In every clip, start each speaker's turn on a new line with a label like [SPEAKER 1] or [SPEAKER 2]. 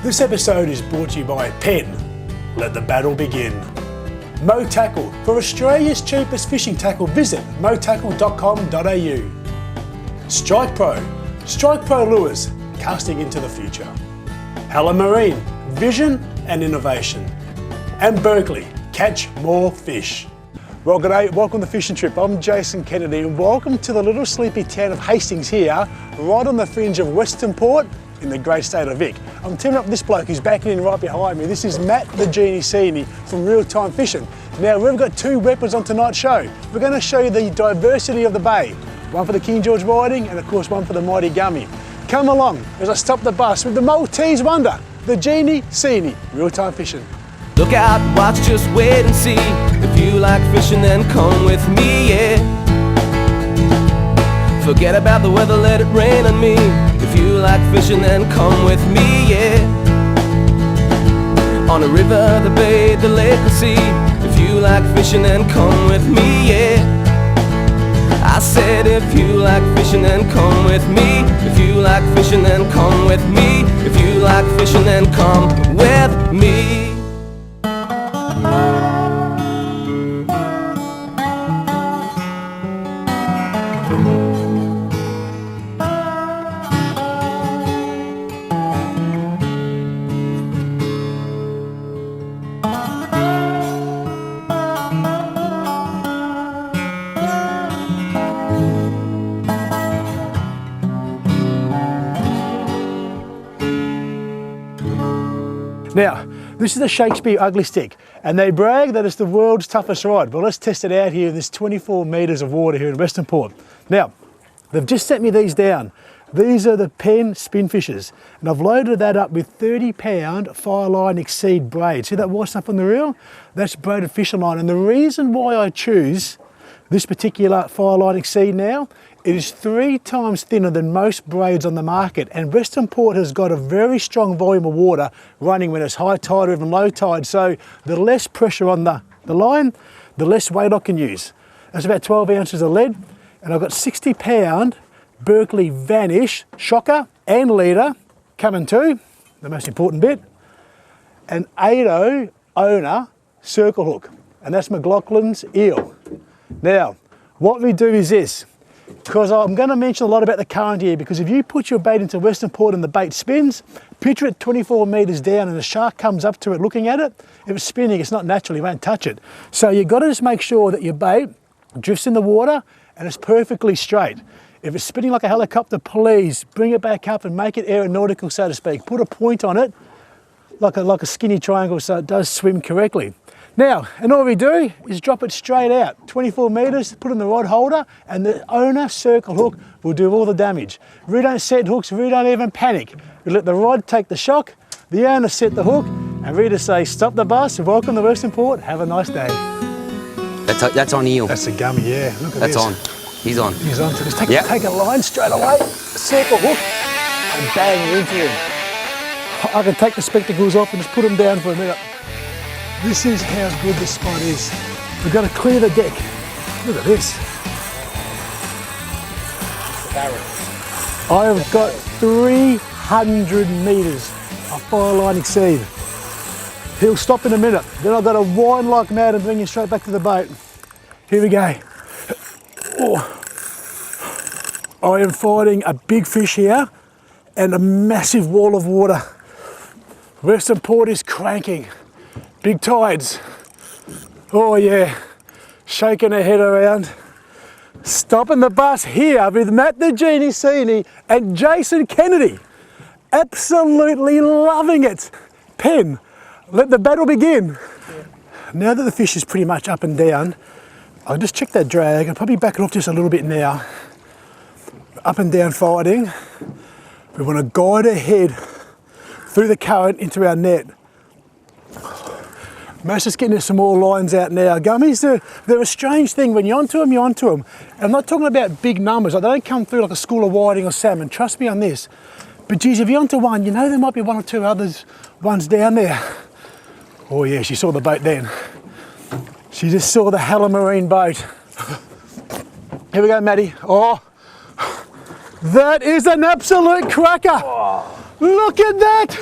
[SPEAKER 1] This episode is brought to you by Penn. Let the battle begin. Mo Tackle. For Australia's cheapest fishing tackle, visit motackle.com.au. Strike Pro. Strike Pro lures, casting into the future. Helen Marine. Vision and innovation. And Berkeley. Catch more fish. Well, g'day, welcome to Fishing Trip. I'm Jason Kennedy and welcome to the little sleepy town of Hastings here, right on the fringe of Western Port in the great state of Vic. I'm teaming up with this bloke who's backing in right behind me. This is Matt the Genie Sini from Real Time Fishing. Now, we've got two weapons on tonight's show. We're going to show you the diversity of the bay. One for the King George whiting and of course one for the mighty gummy. Come along as I stop the bus with the Maltese wonder, the Genie Sini, Real Time Fishing.
[SPEAKER 2] Look out, watch, just wait and see. If you like fishing, then come with me, yeah. Forget about the weather, let it rain on me. If you like fishing, then come with me, yeah. On a river, the bay, the lake, the sea. If you like fishing, then come with me, yeah. I said if you like fishing, then come with me. If you like fishing, then come with me. If you like fishing, then come with me.
[SPEAKER 1] Now, this is the Shakespeare Ugly Stick, and they brag that it's the world's toughest rod. Well, let's test it out here in this 24 metres of water here in Western Port. Now, they've just sent me these down. These are the Penn spin fishers, and I've loaded that up with 30-pound Fireline Exceed braid. See that white stuff on the reel? That's braided fishing line, and the reason why I choose this particular Fireline Exceed now, it is 3 times thinner than most braids on the market, and Western Port has got a very strong volume of water running when it's high tide or even low tide, so the less pressure on the line, the less weight I can use. That's about 12 ounces of lead, and I've got 60-pound Berkeley Vanish shocker and leader coming too, the most important bit, an 8.0 owner circle hook, and that's McLaughlin's eel. Now, what we do is this, because I'm going to mention a lot about the current here, because if you put your bait into Western Port and the bait spins, picture it 24 metres down and a shark comes up to it looking at it, if it's spinning, it's not natural, you won't touch it. So you've got to just make sure that your bait drifts in the water and it's perfectly straight. If it's spinning like a helicopter, please bring it back up and make it aeronautical, so to speak. Put a point on it, like a skinny triangle, so it does swim correctly. Now, and all we do is drop it straight out, 24 metres, put in the rod holder, and the owner circle hook will do all the damage. We don't set hooks, we don't even panic. We let the rod take the shock, the owner set the hook, and we just say, stop the bus, welcome to Western Port, have a nice day.
[SPEAKER 2] That's on eel.
[SPEAKER 1] That's a gummy, yeah, look at this.
[SPEAKER 2] That's on. He's on.
[SPEAKER 1] He's on, so just take a line straight away, circle hook, and bang, we're into him. I can take the spectacles off and just put them down for a minute. This is how good this spot is. We've got to clear the deck. Look at this. I have got 300 metres of Fireline Exceed. He'll stop in a minute. Then I've got to wind like mad and bring him straight back to the boat. Here we go. Oh. I am fighting a big fish here and a massive wall of water. Western Port is cranking. Big tides. Oh yeah, shaking her head around. Stopping the bus here with Matt the Genie Sini and Jason Kennedy. Absolutely loving it. Penn, let the battle begin. Yeah. Now that the fish is pretty much up and down, I'll just check that drag. I'll probably back it off just a little bit now. Up and down fighting. We want to guide her head through the current into our net. Matt's just getting some more lines out now. Gummies, they're a strange thing. When you're onto them, you're onto them. And I'm not talking about big numbers. Like, they don't come through like a school of whiting or salmon. Trust me on this. But geez, if you're onto one, you know there might be one or two ones down there. Oh yeah, she saw the boat then. She just saw the Helen Marine boat. Here we go, Matty. Oh, that is an absolute cracker. Oh. Look at that.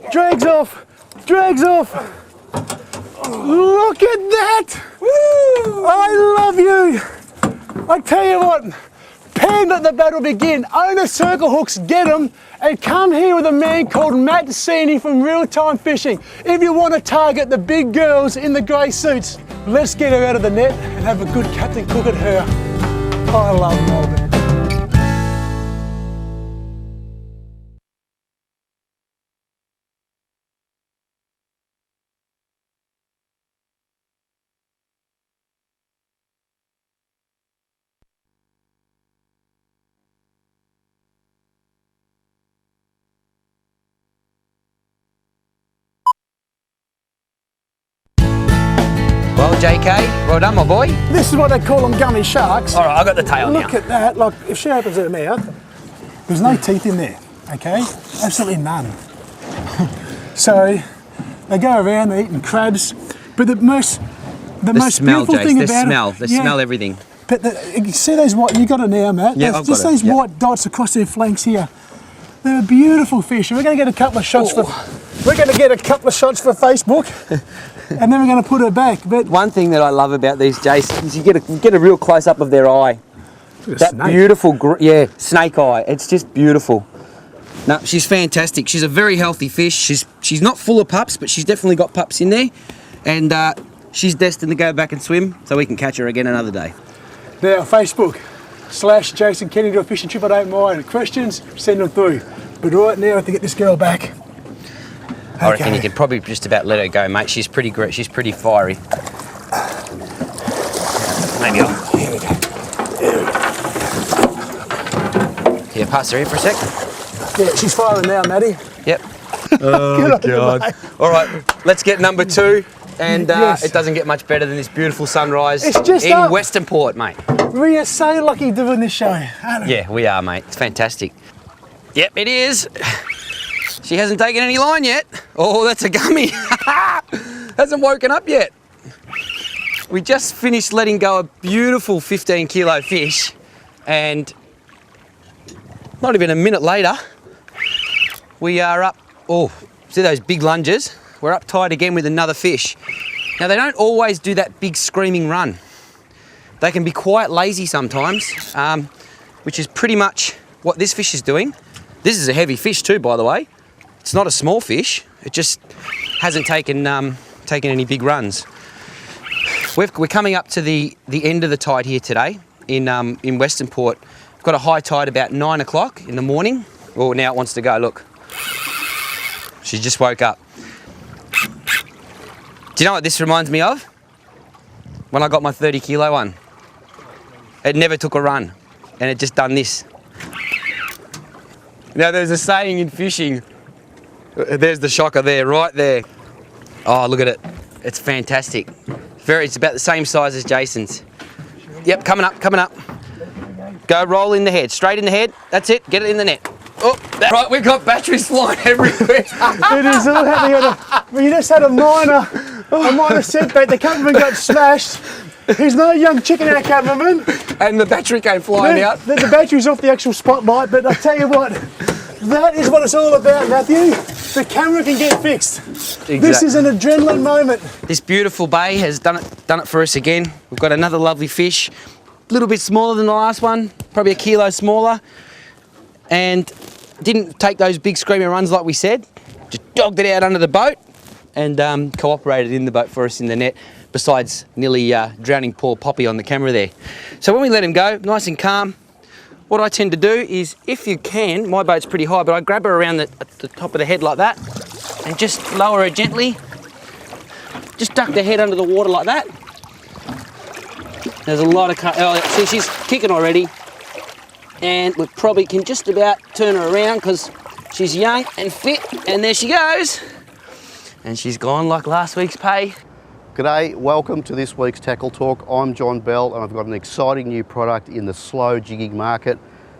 [SPEAKER 1] Drags off. Drags off. Look at that. Woo! I love you. I tell you what, pen let the battle begin. Owner circle hooks, get them. And come here with a man called Matt Cini from Real Time Fishing. If you want to target the big girls in the grey suits, let's get her out of the net and have a good Captain Cook at her. I love Melbourne.
[SPEAKER 3] Well, JK, well done, my boy.
[SPEAKER 1] This is what they call them gummy sharks.
[SPEAKER 3] All right, I got the tail now.
[SPEAKER 1] Look at that. Like, if she opens her mouth, there's no teeth in there, okay? Absolutely none. So they go around, they're eating crabs, but the most
[SPEAKER 3] smell,
[SPEAKER 1] beautiful
[SPEAKER 3] Jace,
[SPEAKER 1] thing
[SPEAKER 3] the
[SPEAKER 1] about
[SPEAKER 3] smell,
[SPEAKER 1] it,
[SPEAKER 3] they smell everything.
[SPEAKER 1] But you see those white? You got it now, Matt.
[SPEAKER 3] Yeah,
[SPEAKER 1] Those,
[SPEAKER 3] I've
[SPEAKER 1] just
[SPEAKER 3] got it.
[SPEAKER 1] those
[SPEAKER 3] Yep.
[SPEAKER 1] white dots across their flanks here. They're beautiful fish. We're going to get a couple of shots for. We're going to get a couple of shots for Facebook, and then we're going to put her back. But
[SPEAKER 3] One thing that I love about these, Jace, is you get a real close up of their eye. That
[SPEAKER 1] snake.
[SPEAKER 3] beautiful, snake eye. It's just beautiful. No, she's fantastic. She's a very healthy fish. She's not full of pups, but she's definitely got pups in there, and she's destined to go back and swim, so we can catch her again another day.
[SPEAKER 1] now, Facebook / Jason Kenny do a fishing trip. I don't mind. Questions, send them through. But right now, I have to get this girl back.
[SPEAKER 3] I reckon you could probably just about let her go, mate. She's pretty great. She's pretty fiery. Maybe I'll.
[SPEAKER 1] Here we go.
[SPEAKER 3] Yeah, pass her in for a sec.
[SPEAKER 1] Yeah, she's firing now, Maddie.
[SPEAKER 3] Yep.
[SPEAKER 1] Oh, God.
[SPEAKER 3] All right, let's get number 2. And
[SPEAKER 1] Yes.
[SPEAKER 3] it doesn't get much better than this beautiful sunrise
[SPEAKER 1] It's just
[SPEAKER 3] in
[SPEAKER 1] up.
[SPEAKER 3] Western Port, mate.
[SPEAKER 1] We are so lucky doing this show, aren't we?
[SPEAKER 3] Yeah, we are, mate. It's fantastic. Yep, it is. She hasn't taken any line yet. Oh, that's a gummy. Hasn't woken up yet. We just finished letting go a beautiful 15-kilo fish, and not even a minute later, we are up. Oh, see those big lunges? We're up tight again with another fish. Now, they don't always do that big screaming run. They can be quite lazy sometimes, which is pretty much what this fish is doing. This is a heavy fish too, by the way. It's not a small fish. It just hasn't taken any big runs. We're coming up to the end of the tide here today in Western Port. We've got a high tide about 9 o'clock in the morning. Well, now it wants to go, look. She just woke up. Do you know what this reminds me of? When I got my 30-kilo one. It never took a run, and it just done this. Now, there's a saying in fishing. There's the shocker there, right there. Oh, look at it. It's fantastic. It's about the same size as Jason's. Yep, coming up, coming up. Go roll in the head, straight in the head. That's it, get it in the net. Oh, right, we've got batteries flying everywhere.
[SPEAKER 1] It is all happening. We just had a minor setback. The cameraman got smashed. He's no young chicken, our cameraman.
[SPEAKER 3] And the battery came flying out.
[SPEAKER 1] The battery's off the actual spotlight, but I tell you what, that is what it's all about, Matthew. The camera can get fixed.
[SPEAKER 3] Exactly.
[SPEAKER 1] This is an adrenaline moment.
[SPEAKER 3] This beautiful bay has done it for us again. We've got another lovely fish, a little bit smaller than the last one, probably a kilo smaller, and didn't take those big screaming runs like we said. Just dogged it out under the boat and cooperated in the boat for us in the net, besides nearly drowning poor Poppy on the camera there. So when we let him go, nice and calm, what I tend to do is, if you can, my boat's pretty high, but I grab her around the top of the head like that and just lower her gently. Just duck the head under the water like that. There's a lot of see, she's kicking already, and we probably can just about turn her around because she's young and fit, and there she goes. And she's gone like last week's pay.
[SPEAKER 4] G'day, welcome to this week's Tackle Talk. I'm John Bell, and I've got an exciting new product in the slow jigging market.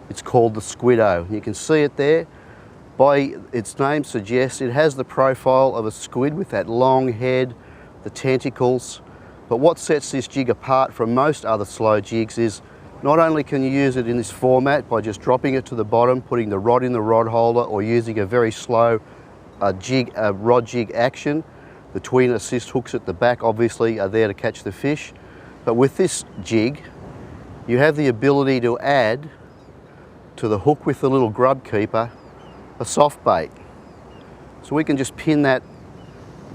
[SPEAKER 4] It's called the Squiddo. You can see it there. By its name suggests, it has the profile of a squid with that long head, the tentacles. But what sets this jig apart from most other slow jigs is not only can you use it in this format by just dropping it to the bottom, putting the rod in the rod holder, or using a very slow a rod jig action. The twin assist hooks at the back obviously are there to catch the fish. But with this jig, you have the ability to add to the hook with the little grub keeper a soft bait. So we can just pin that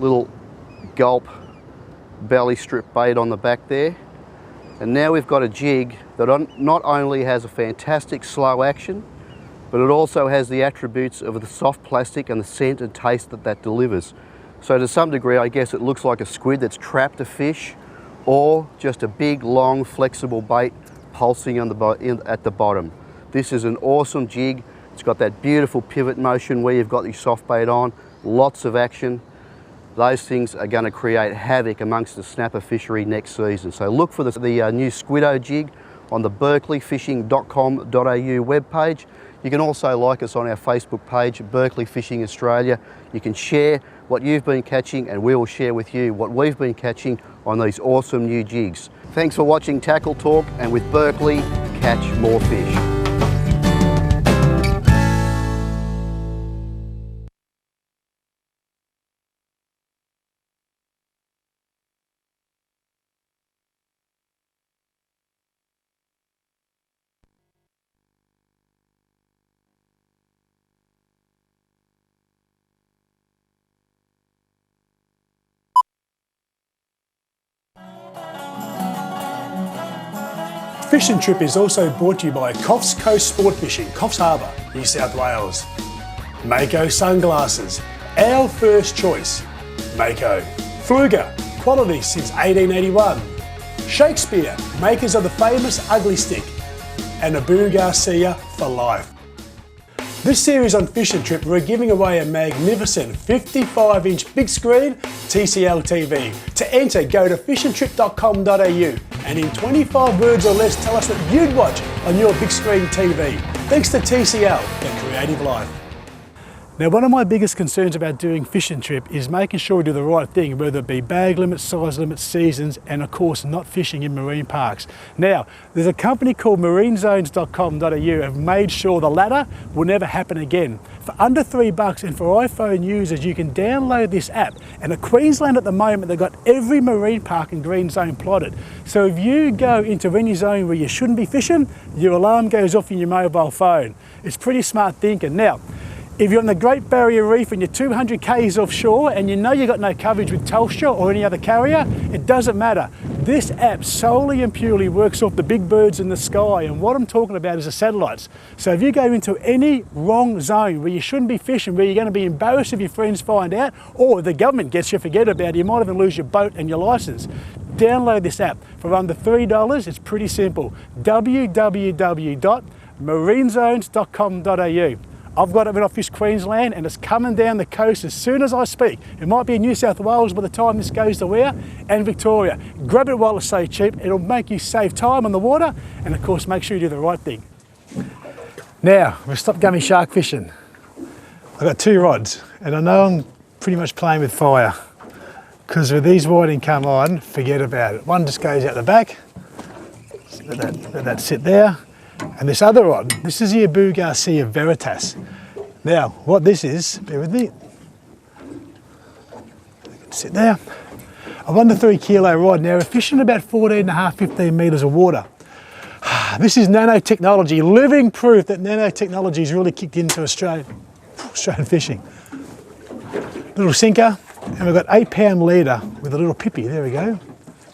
[SPEAKER 4] little gulp belly strip bait on the back there. And now we've got a jig that not only has a fantastic slow action, but it also has the attributes of the soft plastic and the scent and taste that delivers. So to some degree, I guess it looks like a squid that's trapped a fish, or just a big, long, flexible bait pulsing at the bottom. This is an awesome jig. It's got that beautiful pivot motion where you've got your soft bait on, lots of action. Those things are going to create havoc amongst the snapper fishery next season. So look for the new Squiddo jig on the berkeleyfishing.com.au webpage. You can also like us on our Facebook page, Berkeley Fishing Australia. You can share what you've been catching and we will share with you what we've been catching on these awesome new jigs. Thanks for watching Tackle Talk, and with Berkeley, catch more fish.
[SPEAKER 1] Fishing Trip is also brought to you by Coffs Coast Sport Fishing, Coffs Harbour, New South Wales. Mako Sunglasses, our first choice. Mako. Fruga, quality since 1881. Shakespeare, makers of the famous Ugly Stick. And Abu Garcia for life. This series on Fishing Trip, we're giving away a magnificent 55-inch big screen TCL TV. To enter, go to fishingtrip.com.au and in 25 words or less tell us what you'd watch on your big screen TV. Thanks to TCL, the creative life. Now, one of my biggest concerns about doing Fishing Trip is making sure we do the right thing, whether it be bag limits, size limits, seasons, and of course not fishing in marine parks. Now, there's a company called marinezones.com.au have made sure the latter will never happen again. For under $3 and for iPhone users, you can download this app. And at Queensland at the moment, they've got every marine park and green zone plotted. So if you go into any zone where you shouldn't be fishing, your alarm goes off in your mobile phone. It's pretty smart thinking. Now, if you're on the Great Barrier Reef and you're 200 k's offshore and you know you've got no coverage with Telstra or any other carrier, it doesn't matter. This app solely and purely works off the big birds in the sky, and what I'm talking about is the satellites. So if you go into any wrong zone where you shouldn't be fishing, where you're going to be embarrassed if your friends find out, or the government gets you, forget about it, you might even lose your boat and your license. Download this app for under $3. It's pretty simple. www.marinezones.com.au. I've got it when I fish Queensland and it's coming down the coast as soon as I speak. It might be in New South Wales by the time this goes to where? And Victoria. Grab it while it's so cheap. It'll make you save time on the water and of course make sure you do the right thing. Now, we've stopped gummy shark fishing. I've got 2 rods and I know I'm pretty much playing with fire because with these whiting come on, forget about it. One just goes out the back. Let that sit there. And this other rod, this is the Abu Garcia Veritas. Now, what this is, bear with me. Sit there. I've under 3 kilo rod. Now we're fishing about 14.5, 15 metres of water. This is nanotechnology, living proof that nanotechnology has really kicked into Australian fishing. Little sinker, and we've got 8-pound leader with a little pippy. There we go.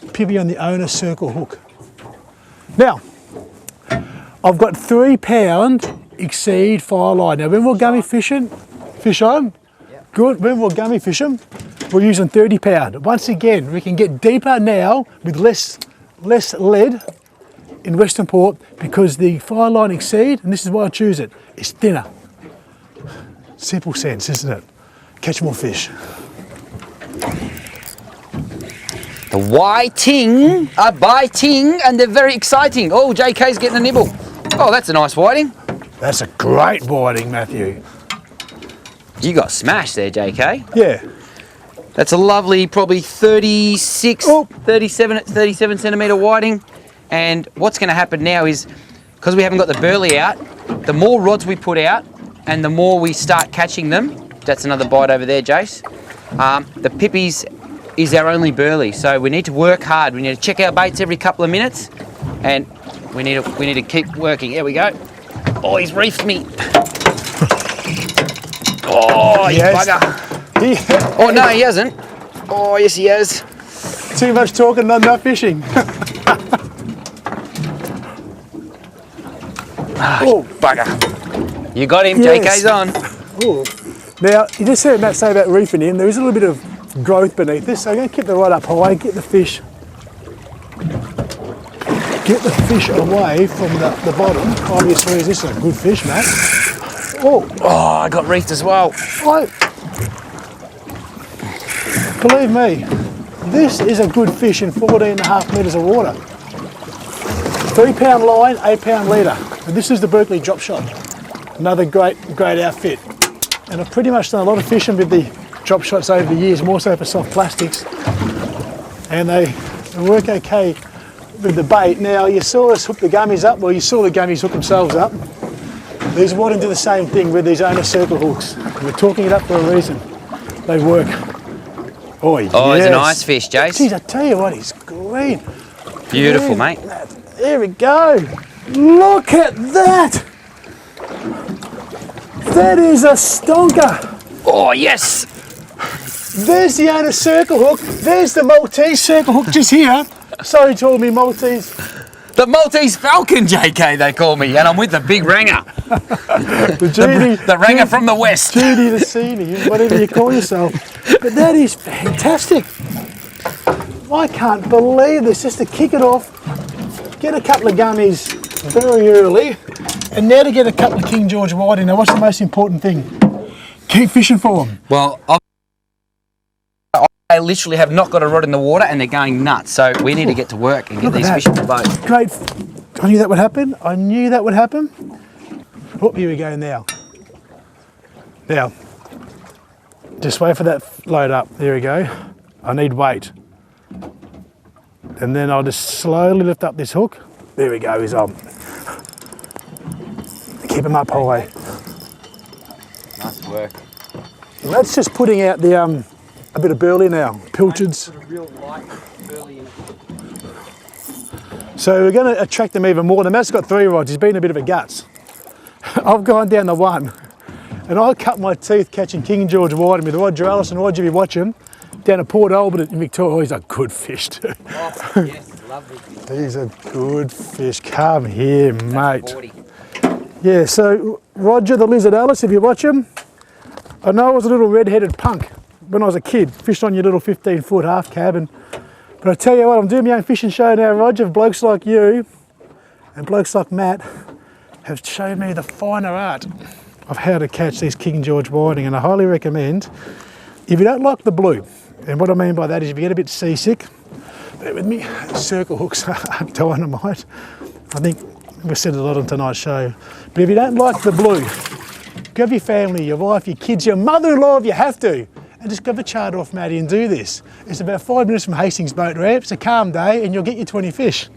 [SPEAKER 1] Pippy on the owner circle hook. Now, I've got 3-pound exceed fire line. Now when we're gummy fishing, fish on? Yep. Good. When we're gummy fishing, we're using 30-pound. Once again, we can get deeper now with less lead in Western Port because the fire line exceed, and this is why I choose it, is thinner. Simple sense, isn't it? Catch more fish.
[SPEAKER 3] The whiting are biting and they're very exciting. Oh, JK's getting a nibble. Oh, that's a nice whiting.
[SPEAKER 1] That's a great whiting, Matthew.
[SPEAKER 3] You got smashed there, JK.
[SPEAKER 1] Yeah.
[SPEAKER 3] That's a lovely, probably 37 centimetre whiting. And what's going to happen now is, because we haven't got the burley out, the more rods we put out and the more we start catching them, That's another bite over there, Jace. The pippies is our only burley, so we need to work hard. We need to check our baits every couple of minutes, and we need to keep working. Here we go. Oh, he's reefed me. Oh, you bugger. Oh, no, he hasn't. Oh, yes, he has.
[SPEAKER 1] Too much talking, not enough fishing.
[SPEAKER 3] Oh, bugger. You got him,
[SPEAKER 1] Yes.
[SPEAKER 3] JK's on.
[SPEAKER 1] Ooh. Now, you just heard Matt say about reefing in. There is a little bit of growth beneath this, so I'm going to keep the rod up high, get the fish away from the bottom. Obviously, this is a good fish, Matt. Oh,
[SPEAKER 3] I got reefed as well.
[SPEAKER 1] Believe me, this is a good fish in 14.5 metres of water. 3 pound line, 8 pound leader. And this is the Berkeley drop shot. Another great outfit. And I've pretty much done a lot of fishing with the drop shots over the years, more so for soft plastics. And they work okay with the bait. Now, you saw us hook the gummies up, well, you saw the gummies hook themselves up. These Wadden do the same thing with these owner circle hooks. We're talking it up for a reason. They work. Oh, yes.
[SPEAKER 3] He's a nice fish, Jace.
[SPEAKER 1] Geez, I tell you what, he's green.
[SPEAKER 3] Beautiful,
[SPEAKER 1] Green.
[SPEAKER 3] mate.
[SPEAKER 1] There we go. Look at that. That is a stonker.
[SPEAKER 3] Oh, yes.
[SPEAKER 1] There's the owner circle hook. There's the Maltese circle hook just here. Sorry to all me Maltese.
[SPEAKER 3] The Maltese Falcon, JK, they call me, and I'm with the big ranger. The ranger from the west.
[SPEAKER 1] Judy the Senior, whatever you call yourself. But that is fantastic. I can't believe this. Just to kick it off, get a couple of gummies very early, and now to get a couple of King George whiting. Now, what's the most important thing? Keep fishing for them.
[SPEAKER 3] Well, I literally have not got a rod in the water, and they're going nuts. So we need to get to work and get
[SPEAKER 1] Look at
[SPEAKER 3] these
[SPEAKER 1] that.
[SPEAKER 3] fish in the boat.
[SPEAKER 1] Great. I knew that would happen. I knew that would happen. Oh, here we go now. Now, just wait for that load up. There we go. I need weight. And then I'll just slowly lift up this hook. There we go, he's on. Keep him up high.
[SPEAKER 3] Nice work.
[SPEAKER 1] That's just putting out the a bit of burley now, pilchards. So we're going to attract them even more. Now Matt's got 3 rods, he's been a bit of a guts. I've gone down to 1, and I cut my teeth catching King George whiting with Roger Allison. Roger, if you watch him, down at Port Albert in Victoria. Oh, he's a good fish too.
[SPEAKER 3] Oh, yes, lovely.
[SPEAKER 1] He's a good fish. Come here, mate. Yeah, so Roger the Lizard Alice, if you watch him, I know I was a little red-headed punk when I was a kid, fished on your little 15-foot half cabin. But I tell you what, I'm doing my own fishing show now, Roger. Blokes like you and blokes like Matt have shown me the finer art of how to catch these King George whiting, and I highly recommend, if you don't like the blue, and what I mean by that is if you get a bit seasick, bear with me, circle hooks are dynamite. I think we said it a lot on tonight's show. But if you don't like the blue, grab your family, your wife, your kids, your mother-in-law if you have to, and just grab a charter off Matty and do this. It's about 5 minutes from Hastings boat ramp. It's a calm day and you'll get your 20 fish.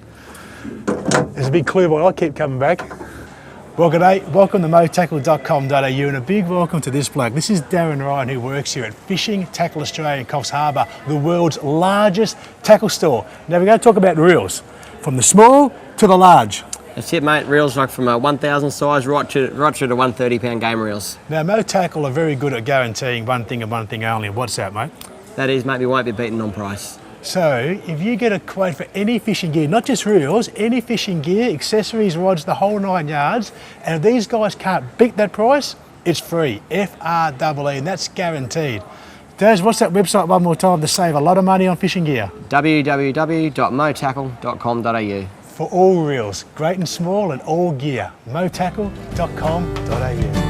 [SPEAKER 1] There's a big clue boy, I keep coming back. Well, g'day, welcome to motackle.com.au, and a big welcome to this bloke. This is Darren Ryan, who works here at Fishing Tackle Australia in Coffs Harbour, the world's largest tackle store. Now we're going to talk about reels, from the small to the large.
[SPEAKER 5] That's it, mate. Reels like from a 1,000 size right through to 130 pound game reels.
[SPEAKER 1] Now Motackle are very good at guaranteeing one thing and one thing only. What's that, mate?
[SPEAKER 5] That is, mate, we won't be beaten on price.
[SPEAKER 1] So if you get a quote for any fishing gear, not just reels, any fishing gear, accessories, rods, the whole 9 yards, and if these guys can't beat that price, it's free, F-R-E-E, and that's guaranteed. Daz, what's that website one more time to save a lot of money on fishing gear?
[SPEAKER 5] www.motackle.com.au.
[SPEAKER 1] For all reels, great and small, and all gear, motackle.com.au.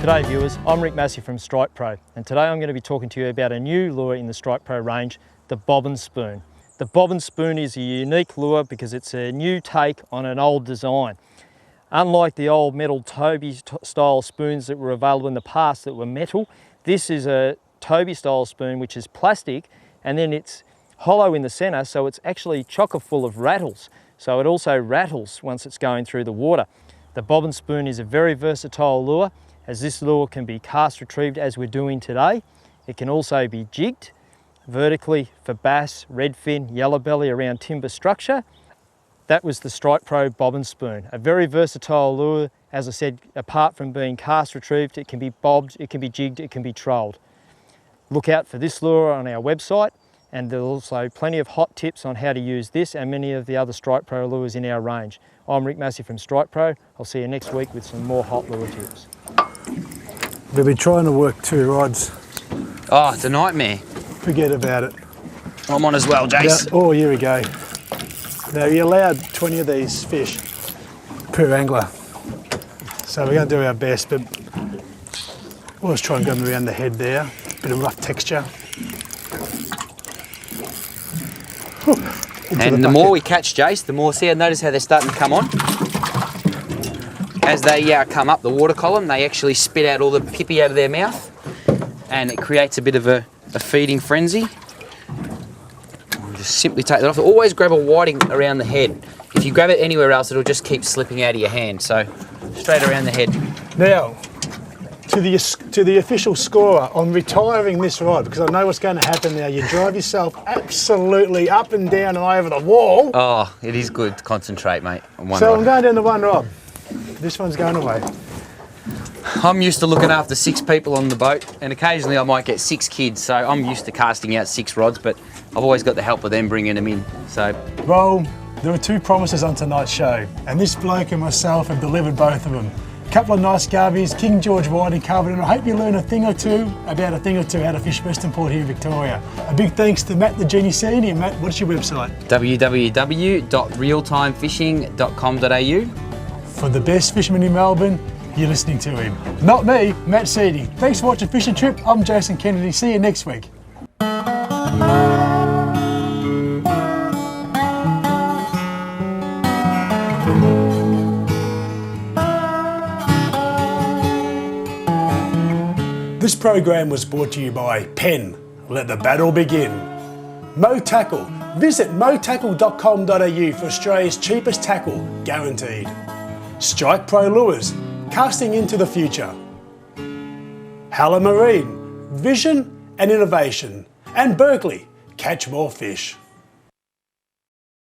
[SPEAKER 6] G'day viewers, I'm Rick Massey from Strike Pro, and today I'm going to be talking to you about a new lure in the Strike Pro range, the bob and spoon. The bob and spoon is a unique lure because it's a new take on an old design. Unlike the old metal Toby style spoons that were available in the past that were metal, this is a Toby style spoon which is plastic, and then it's hollow in the centre, so it's actually chocker full of rattles. So it also rattles once it's going through the water. The bob and spoon is a very versatile lure, as this lure can be cast retrieved as we're doing today. It can also be jigged vertically for bass, redfin, yellowbelly around timber structure. That was the Strike Pro bob and spoon. A very versatile lure. As I said, apart from being cast retrieved, it can be bobbed, it can be jigged, it can be trolled. Look out for this lure on our website, and there's also plenty of hot tips on how to use this and many of the other Strike Pro lures in our range. I'm Rick Massey from Strike Pro. I'll see you next week with some more hot lure tips.
[SPEAKER 1] We've been trying to work 2 rods.
[SPEAKER 3] Oh, it's a nightmare.
[SPEAKER 1] Forget about it.
[SPEAKER 3] I'm on as well, Jace.
[SPEAKER 1] Now, oh, here we go. Now you're allowed 20 of these fish per angler. So we're going to do our best, but we'll just try and go around the head there. Bit of rough texture.
[SPEAKER 3] And the more we catch, Jace, the more, notice how they're starting to come on? As they come up the water column, they actually spit out all the pippy out of their mouth, and it creates a bit of a feeding frenzy. Just simply take that off. Always grab a whiting around the head. If you grab it anywhere else, it'll just keep slipping out of your hand. So straight around the head.
[SPEAKER 1] Now, to the official scorer on retiring this rod, because I know what's going to happen now. You drive yourself absolutely up and down and over the wall.
[SPEAKER 3] Oh, it is good to concentrate, mate. On one
[SPEAKER 1] So
[SPEAKER 3] rod.
[SPEAKER 1] I'm going down the one rod. This one's going away.
[SPEAKER 3] I'm used to looking after 6 people on the boat, and occasionally I might get 6 kids, so I'm used to casting out 6 rods, but I've always got the help of them bringing them in. So,
[SPEAKER 1] Well, there were 2 promises on tonight's show, and this bloke and myself have delivered both of them. A couple of nice gubbies, King George whiting covered, and I hope you learn a thing or two how to fish Western Port here in Victoria. A big thanks to Matt the Genie Senior. Matt, what's your website?
[SPEAKER 3] www.realtimefishing.com.au.
[SPEAKER 1] For the best fisherman in Melbourne, you're listening to him. Not me, Matt Seedy. Thanks for watching Fishing Trip. I'm Jason Kennedy. See you next week. This program was brought to you by Penn. Let the battle begin. Mo Tackle. Visit motackle.com.au for Australia's cheapest tackle, guaranteed. Strike Pro Lures, casting into the future. Halla Marine, vision and innovation. And Berkeley, catch more fish.